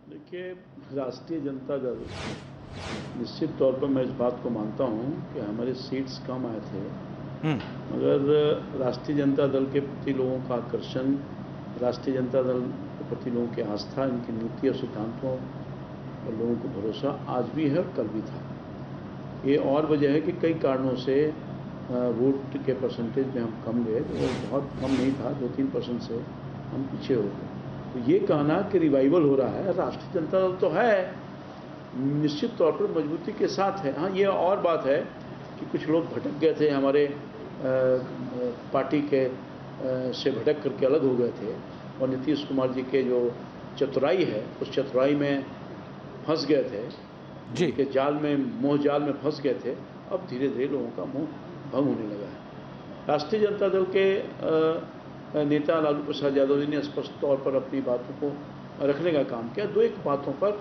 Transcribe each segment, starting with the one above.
देखिए, राष्ट्रीय जनता दल निश्चित तौर पर मैं इस बात को मानता हूँ कि हमारे सीट्स कम आए थे, हुँ, मगर राष्ट्रीय जनता दल के प्रति लोगों का आकर्षण, राष्ट्रीय जनता दल के प्रति लोगों की आस्था, इनकी नीति और सिद्धांतों और लोगों को भरोसा आज भी है और कल भी था। ये और वजह है कि कई कारणों से वोट के परसेंटेज में हम कम गए, वो बहुत कम नहीं था, 2-3% से हम पीछे हो गए। तो ये कहना कि रिवाइवल हो रहा है, राष्ट्रीय जनता दल तो है, निश्चित तौर पर मजबूती के साथ है। हाँ, ये और बात है कि कुछ लोग भटक गए थे, हमारे पार्टी के से भटक करके अलग हो गए थे और नीतीश कुमार जी के जो चतुराई है, उस चतुराई में फंस गए थे, जी। उनके जाल में, मोह जाल में फंस गए थे। अब धीरे धीरे लोगों का मोह भंग होने लगा है। राष्ट्रीय जनता दल के नेता लालू प्रसाद यादव जी ने स्पष्ट तौर पर अपनी बातों को रखने का काम किया। दो एक बातों पर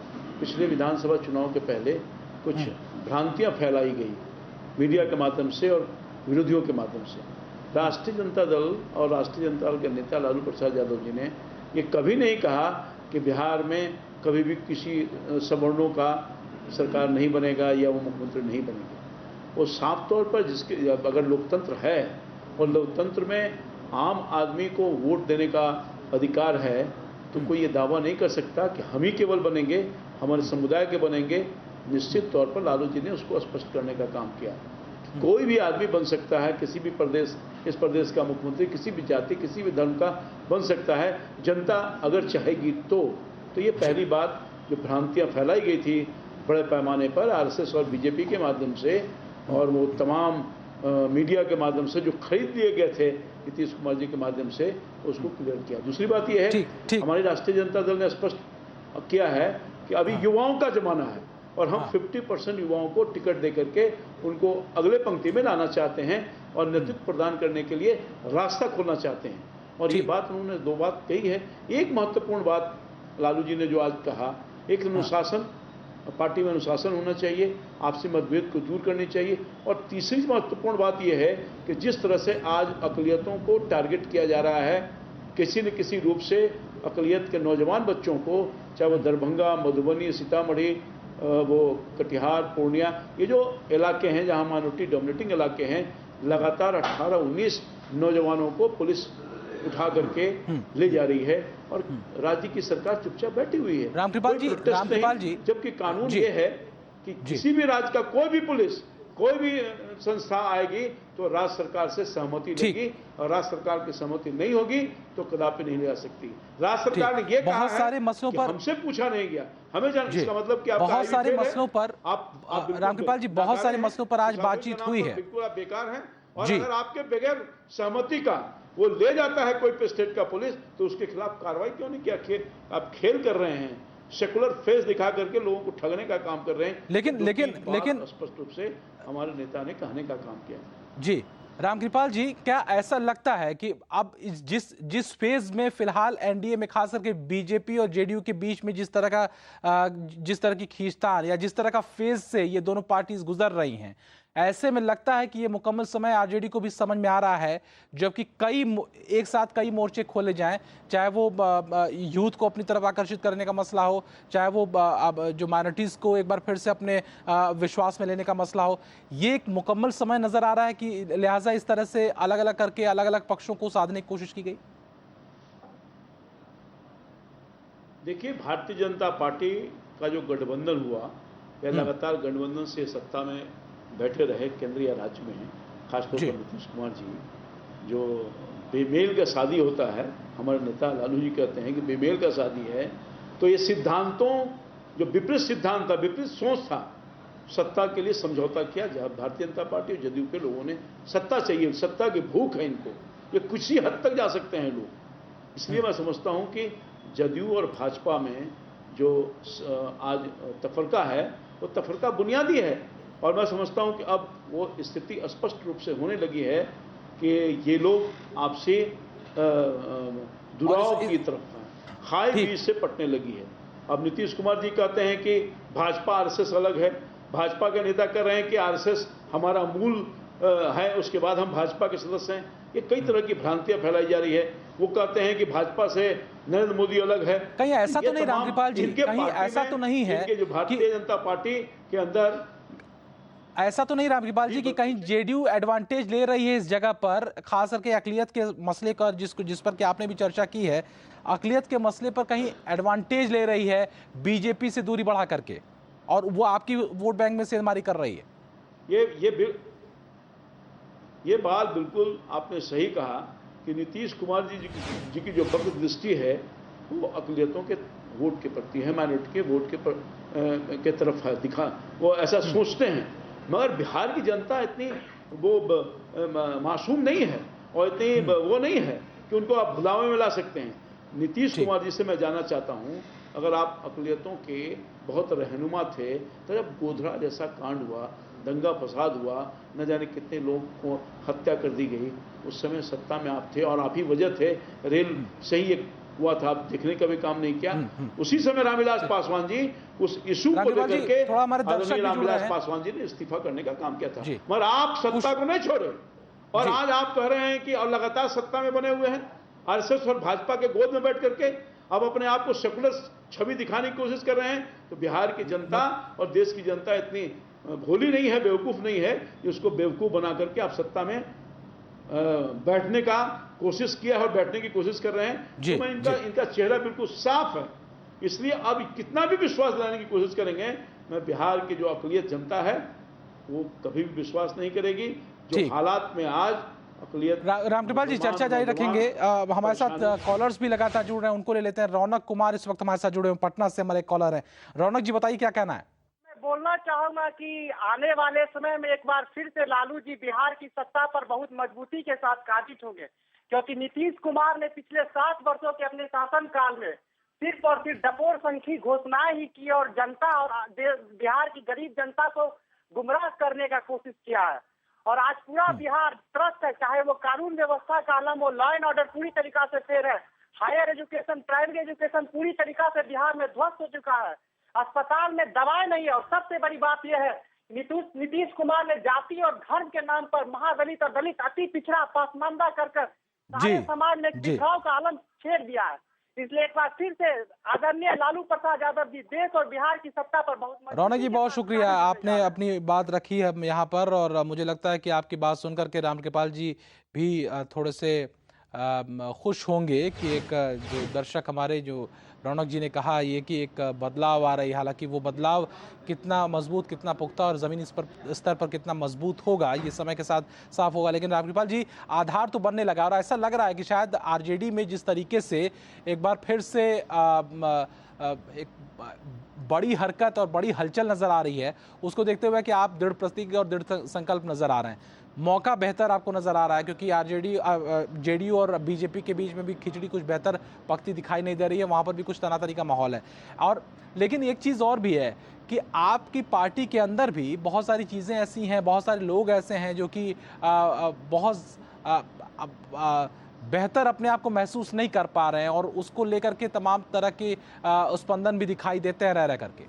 पिछले विधानसभा चुनाव के पहले कुछ भ्रांतियां फैलाई गई मीडिया के माध्यम से और विरोधियों के माध्यम से। राष्ट्रीय जनता दल और राष्ट्रीय जनता दल के नेता लालू प्रसाद यादव जी ने ये कभी नहीं कहा कि बिहार में कभी भी किसी सवर्णों का सरकार नहीं बनेगा या वो मुख्यमंत्री नहीं बनेंगे। वो साफ तौर पर जिसके अगर लोकतंत्र है और लोकतंत्र में आम आदमी को वोट देने का अधिकार है, तो कोई ये दावा नहीं कर सकता कि हम ही केवल बनेंगे, हमारे समुदाय के बनेंगे। निश्चित तौर पर लालू जी ने उसको स्पष्ट करने का काम किया। कोई भी आदमी बन सकता है, किसी भी प्रदेश, इस प्रदेश का मुख्यमंत्री किसी भी जाति, किसी भी धर्म का बन सकता है, जनता अगर चाहेगी तो ये पहली बात जो भ्रांतियां फैलाई गई थी बड़े पैमाने पर आरएसएस और बीजेपी के माध्यम से और वो तमाम मीडिया के माध्यम से जो खरीद लिए गए थे नीतीश कुमार जी के माध्यम से, उसको क्लियर किया। दूसरी बात यह है, ठीक। हमारी राष्ट्रीय जनता दल ने स्पष्ट किया है कि अभी युवाओं का जमाना है और हम 50% युवाओं को टिकट दे करके उनको अगले पंक्ति में लाना चाहते हैं और नेतृत्व प्रदान करने के लिए रास्ता खोलना चाहते हैं। और ये बात उन्होंने दो बात कही है। एक महत्वपूर्ण बात लालू जी ने जो आज कहा, एक अनुशासन, पार्टी में अनुशासन होना चाहिए, आपसी मतभेद को दूर करनी चाहिए। और तीसरी महत्वपूर्ण बात यह है कि जिस तरह से आज अक़लियतों को टारगेट किया जा रहा है, किसी न किसी रूप से अक़लियत के नौजवान बच्चों को, चाहे वो दरभंगा, मधुबनी, सीतामढ़ी, वो कटिहार, पूर्णिया, ये जो इलाके हैं जहाँ माइनॉरिटी डोमिनेटिंग इलाके हैं, लगातार 18-19 नौजवानों को पुलिस उठा करके ले जा रही है और राज्य की सरकार चुपचाप बैठी हुई है। रामकृपाल जी, जबकि कानून ये है कि किसी भी राज्य का कोई भी पुलिस, कोई भी संस्था आएगी तो राज्य सरकार से सहमति लेगी और राज्य सरकार की सहमति नहीं होगी तो कदापि नहीं ले जा सकती। राज्य सरकार ने ये कहा है कि हमसे पूछा नहीं गया, हमें जानने का मतलब कि बहुत सारे मसलों पर रामकृपाल जी, बहुत सारे मसलों पर आज बातचीत हुई है। बिल्कुल आप बेकार हैं और अगर आपके बगैर सहमति का वो ले जाता है कोई स्टेट का पुलिस, तो उसके खिलाफ कार्रवाई क्यों नहीं किया? आप खेल कर रहे हैं, सेकुलर फेस दिखा करके लोगों को ठगने का काम कर रहे हैं। लेकिन स्पष्ट रूप से हमारे नेता ने कहने का काम किया। जी रामकृपाल जी, क्या ऐसा लगता है कि अब जिस फेज में फिलहाल एनडीए में खास करके बीजेपी और जेडीयू के बीच में जिस तरह की खींचतान या जिस तरह का फेज से ये दोनों पार्टीज गुजर रही हैं, ऐसे में लगता है कि ये मुकम्मल समय आरजेडी को भी समझ में आ रहा है, जबकि एक साथ कई मोर्चे खोले जाएं, चाहे वो यूथ को अपनी तरफ आकर्षित करने का मसला हो, चाहे वो जो माइनॉरिटीज को एक बार फिर से अपने विश्वास में लेने का मसला हो, ये एक मुकम्मल समय नजर आ रहा है कि लिहाजा इस तरह से अलग अलग करके अलग अलग पक्षों को साधने की कोशिश की गई। देखिए, भारतीय जनता पार्टी का जो गठबंधन हुआ, या लगातार गठबंधन से सत्ता में बैठे रहे केंद्रीय राज्य में, खासतौर पर नीतीश कुमार जी, जो बेमेल का शादी होता है, हमारे नेता लालू जी कहते हैं कि बेमेल का शादी है, तो ये सिद्धांतों, जो विपरीत सिद्धांत था, विपरीत सोच था, सत्ता के लिए समझौता किया। जब भारतीय जनता पार्टी और जदयू के लोगों ने सत्ता चाहिए, सत्ता की भूख है इनको, ये कुछ ही हद तक जा सकते हैं लोग। इसलिए मैं समझता हूं कि जदयू और भाजपा में जो आज तफरका है, वो तफरका बुनियादी है और मैं समझता हूं कि अब वो स्थिति स्पष्ट रूप से होने लगी है कि ये लोग आपसे दुराव की तरफ खाई बीज से पटने लगी है। अब नीतीश कुमार जी कहते हैं कि भाजपा आरएसएस अलग है, भाजपा के नेता कह रहे हैं कि आरएसएस हमारा मूल है, उसके बाद हम भाजपा के सदस्य हैं। ये कई तरह की भ्रांतियां फैलाई जा रही है। वो कहते हैं कि भाजपा से नरेंद्र मोदी अलग है। कहीं ऐसा ये तो नहीं तमाम रामकृपाल जी, इनके कहीं पार्टी ऐसा में, तो नहीं है इनके जो भारतीय जनता पार्टी के अंदर ऐसा तो नहीं रामकृपाल जी कि कहीं जेडीयू एडवांटेज ले रही है इस जगह पर, खास करके अकलियत के मसले का जिस पर कि आपने भी चर्चा की है, अकलियत के मसले पर कहीं एडवांटेज ले रही है बीजेपी से दूरी बढ़ा करके, और वो आपकी वोट बैंक में सेंधमारी कर रही है। ये बात बिल्कुल आपने सही कहा कि नीतीश कुमार जी की जो वक्र दृष्टि है वो अकलियतों के वोट के प्रति है, माइनॉरिटी के वोट के तरफ है, वो ऐसा सोचते हैं। मगर बिहार की जनता इतनी वो मासूम नहीं है और इतनी वो नहीं है कि उनको आप भुलावे में ला सकते हैं। नीतीश कुमार जी से मैं जानना चाहता हूं, अगर आप अकलियतों के बहुत रहनुमा थे तो जब गोधरा जैसा कांड हुआ, दंगा फसाद हुआ, न जाने कितने लोग को हत्या कर दी गई, उस समय सत्ता में आप थे और आप ही वजह थे, रेल सही एक हुआ था, आप देखने का भी काम नहीं किया। उसी समय रामविलास पासवान जी उस इशू को लेकर के आदरणीय रामविलास पासवान जी ने इस्तीफा करने का काम किया था, मगर आप सत्ता को नहीं छोड़े और आज आप कह रहे हैं कि और लगातार सत्ता में बने हुए हैं आरएसएस और भाजपा के गोद में बैठ करके अब अपने आप को सेकुलर छवि दिखाने की कोशिश कर रहे हैं। तो बिहार की जनता और देश की जनता इतनी भोली नहीं है, बेवकूफ नहीं है कि उसको बेवकूफ बना करके आप सत्ता में बैठने का कोशिश किया है और बैठने की कोशिश कर रहे हैं। तो मैं इनका चेहरा बिल्कुल साफ है, इसलिए अब कितना भी विश्वास दिलाने की कोशिश करेंगे, मैं बिहार की जो अकलियत जनता है वो कभी भी विश्वास नहीं करेगी। जो हालात में आज अकलियत। रामकृपाल जी चर्चा जारी रखेंगे, हमारे साथ कॉलर्स भी लगातार जुड़ रहे हैं, उनको ले लेते हैं। रौनक कुमार इस वक्त हमारे साथ जुड़े हुए पटना से, हमारे कॉलर हैं। रौनक जी बताइए क्या कहना है। बोलना चाहूंगा कि आने वाले समय में एक बार फिर से लालू जी बिहार की सत्ता पर बहुत मजबूती के साथ काबिज होंगे, क्योंकि नीतीश कुमार ने पिछले 7 वर्षों के अपने शासनकाल में सिर्फ और सिर्फ डपोर संखी घोषणाएं ही की और जनता और बिहार की गरीब जनता को गुमराह करने का कोशिश किया है। और आज पूरा बिहार त्रस्त है, चाहे वो कानून व्यवस्था का आलम हो, लॉ एंड ऑर्डर पूरी तरीका से फेर है, हायर एजुकेशन, प्राइमरी एजुकेशन पूरी तरीका से बिहार में ध्वस्त हो चुका है, अस्पताल में दवाएं नहीं है। और सबसे बड़ी बात यह है, नीतीश कुमार ने जाति और धर्म के नाम पर महादलित और दलित अति पिछड़ा पासमानदा कर सारे समाज में बिखराव का आलम छेड़ दिया है। इसलिए एक बार फिर से आदरणीय लालू प्रसाद यादव जी देश और बिहार की सत्ता पर बहुत। रौनक जी बहुत शुक्रिया, आपने अपनी बात रखी है यहाँ पर, और मुझे लगता है कि आपकी बात सुनकर के रामकृपाल जी भी थोड़े से खुश होंगे कि एक जो दर्शक हमारे जो रौनक जी ने कहा ये कि एक बदलाव आ रही है। हालांकि वो बदलाव कितना मजबूत, कितना पुख्ता और ज़मीनी स्तर पर कितना मजबूत होगा ये समय के साथ साफ होगा। लेकिन रामकृपाल जी आधार तो बनने लगा और ऐसा लग रहा है कि शायद आरजेडी में जिस तरीके से एक बार फिर से एक बड़ी हरकत और बड़ी हलचल नज़र आ रही है, उसको देखते हुए कि आप दृढ़ प्रतिज्ञ और दृढ़ संकल्प नज़र आ रहे हैं, मौका बेहतर आपको नज़र आ रहा है, क्योंकि जेडीयू और बीजेपी के बीच में भी खिचड़ी कुछ बेहतर पकती दिखाई नहीं दे रही है, वहाँ पर भी कुछ तनातनी का माहौल है। और लेकिन एक चीज़ और भी है कि आपकी पार्टी के अंदर भी बहुत सारी चीज़ें ऐसी हैं, बहुत सारे लोग ऐसे हैं जो कि बहुत बेहतर अपने आप को महसूस नहीं कर पा रहे हैं और उसको लेकर के तमाम तरह के स्पंदन भी दिखाई देते हैं रह करके।